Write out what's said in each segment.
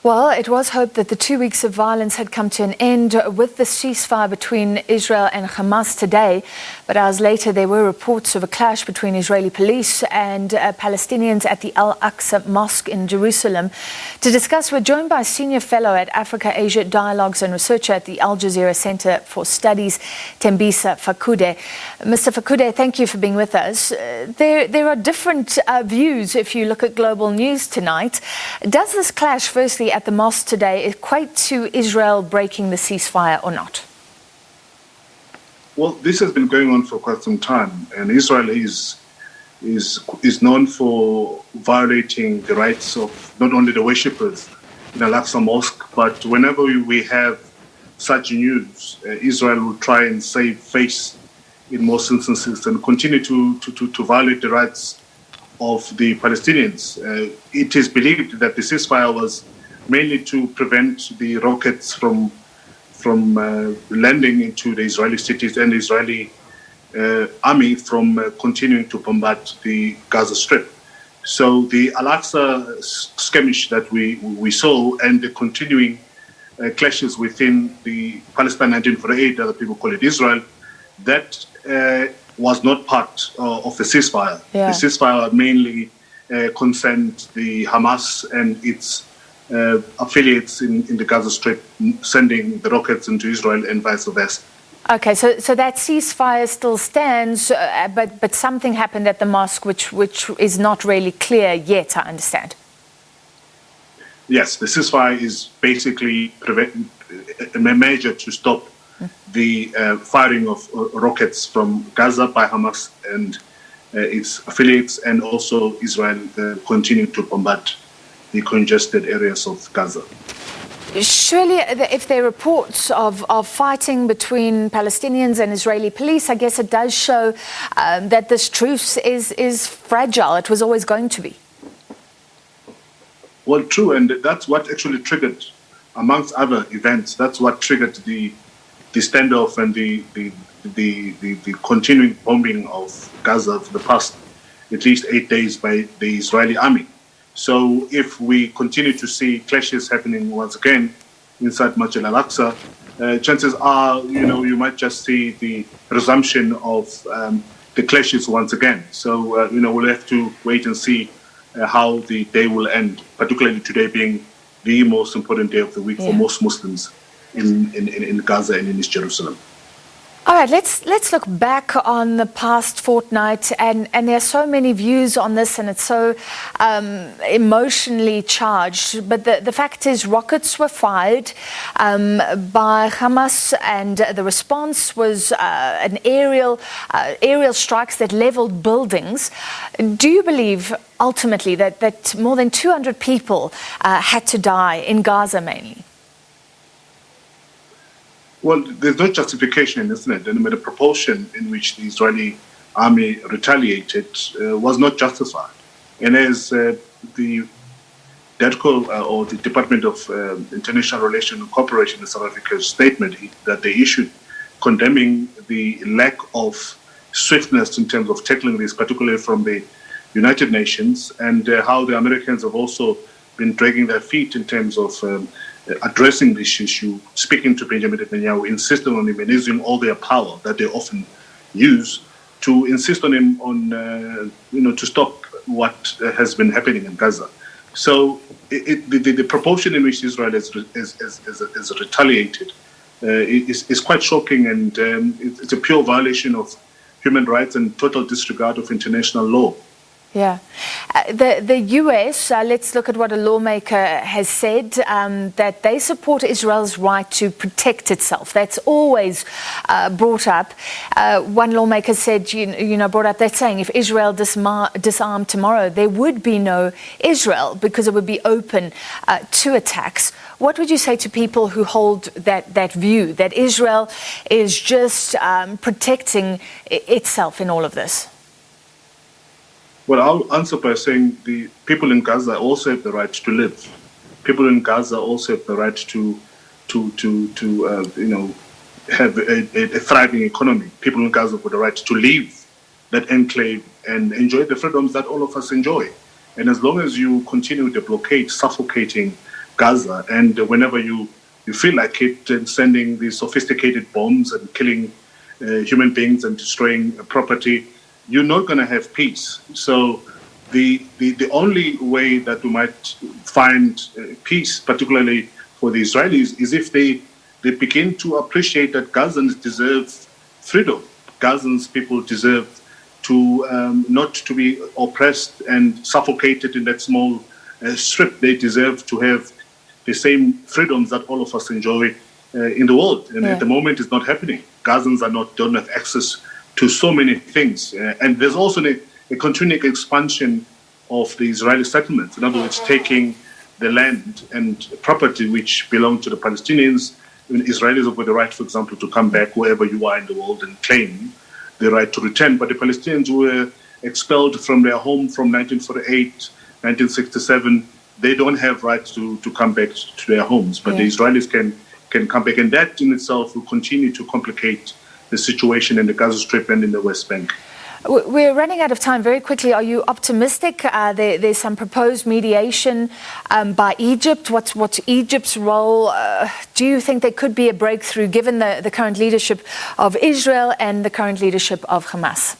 Well, it was hoped that the 2 weeks of violence had come to an end with the ceasefire between Israel and Hamas today. But hours later, there were reports of a clash between Israeli police and Palestinians at the Aqsa mosque in Jerusalem. To discuss, we're joined by Senior Fellow at Africa-Asia Dialogues and Researcher at the Jazeera Centre for Studies, Thembisa Fakude. Mr. Fakude, thank you for being with us. There are different views if you look at global news tonight. Does this clash, firstly, at the mosque today equate to Israel breaking the ceasefire or not? Well, this has been going on for quite some time, and Israel is known for violating the rights of not only the worshippers in Al-Aqsa mosque, but whenever we have such news, Israel will try and save face in most instances and continue to violate the rights of the Palestinians. It is believed that the ceasefire was mainly to prevent the rockets from landing into the Israeli cities and the Israeli army from continuing to bombard the Gaza Strip. So the Al-Aqsa skirmish that we saw and the continuing clashes within the Palestine 1948, other people call it Israel, that was not part of the ceasefire. Yeah. The ceasefire mainly concerned the Hamas and its affiliates in the Gaza Strip sending the rockets into Israel and vice versa. Okay, so that ceasefire still stands, but something happened at the mosque which is not really clear yet, I understand. Yes, the ceasefire is basically a measure to stop the firing of rockets from Gaza by Hamas and its affiliates, and also Israel continue to bombard the congested areas of Gaza. Surely, if there are reports of fighting between Palestinians and Israeli police, I guess it does show that this truce is fragile. It was always going to be. Well, true, and that's what actually triggered, amongst other events, that's what triggered the standoff and the continuing bombing of Gaza for the past at least 8 days by the Israeli army. So if we continue to see clashes happening once again inside Masjid al-Aqsa, chances are, you might just see the resumption of the clashes once again. So, we'll have to wait and see how the day will end, particularly today being the most important day of the week for most Muslims in Gaza and in East Jerusalem. All right, let's look back on the past fortnight, and there are so many views on this, and it's so emotionally charged. But the fact is, rockets were fired by Hamas, and the response was an aerial strikes that leveled buildings. Do you believe ultimately that more than 200 people had to die in Gaza mainly? Well, there's no justification, isn't it? And the proportion in which the Israeli army retaliated was not justified. And as the DEDCO, or the Department of International Relations and Cooperation in South Africa's statement that they issued condemning the lack of swiftness in terms of tackling this, particularly from the United Nations, and how the Americans have also been dragging their feet in terms of addressing this issue, speaking to Benjamin Netanyahu, insisting on him and using all their power that they often use to insist on him to stop what has been happening in Gaza. So the proportion in which Israel has retaliated is quite shocking, and it's a pure violation of human rights and total disregard of international law. Yeah. The US, let's look at what a lawmaker has said, that they support Israel's right to protect itself. That's always brought up. One lawmaker said, brought up that saying, if Israel disarmed tomorrow, there would be no Israel because it would be open to attacks. What would you say to people who hold that view, that Israel is just protecting itself in all of this? Well, I'll answer by saying the people in Gaza also have the right to live. People in Gaza also have the right to have a thriving economy. People in Gaza have the right to leave that enclave and enjoy the freedoms that all of us enjoy. And as long as you continue the blockade, suffocating Gaza. And whenever you feel like it, and sending these sophisticated bombs and killing human beings and destroying property, you're not going to have peace. So the only way that we might find peace, particularly for the Israelis, is if they begin to appreciate that Gazans deserve freedom. Gazans people deserve to not to be oppressed and suffocated in that small strip. They deserve to have the same freedoms that all of us enjoy in the world. And at the moment, it's not happening. Gazans don't have access to so many things. And there's also a continuing expansion of the Israeli settlements. In other words, taking the land and property which belong to the Palestinians. Israelis have got the right, for example, to come back wherever you are in the world and claim the right to return. But the Palestinians were expelled from their home from 1948, 1967. They don't have rights to come back to their homes. But the Israelis can come back. And that in itself will continue to complicate the situation in the Gaza Strip and in the West Bank. We're running out of time. Very quickly, are you optimistic? There's some proposed mediation by Egypt. What's Egypt's role? Do you think there could be a breakthrough given the current leadership of Israel and the current leadership of Hamas?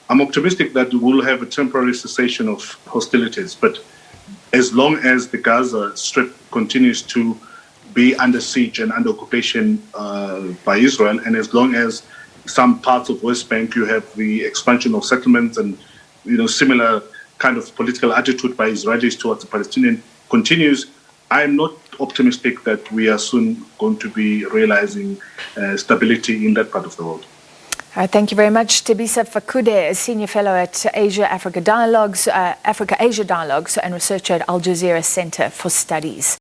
I'm optimistic that we'll have a temporary cessation of hostilities. But as long as the Gaza Strip continues to be under siege and under occupation by Israel, and as long as some parts of West Bank, you have the expansion of settlements and similar kind of political attitude by Israelis towards the Palestinian continues, I'm not optimistic that we are soon going to be realizing stability in that part of the world. Thank you very much. Thembisa Fakude, a senior fellow at Africa-Asia Dialogues and researcher at Jazeera Centre for Studies.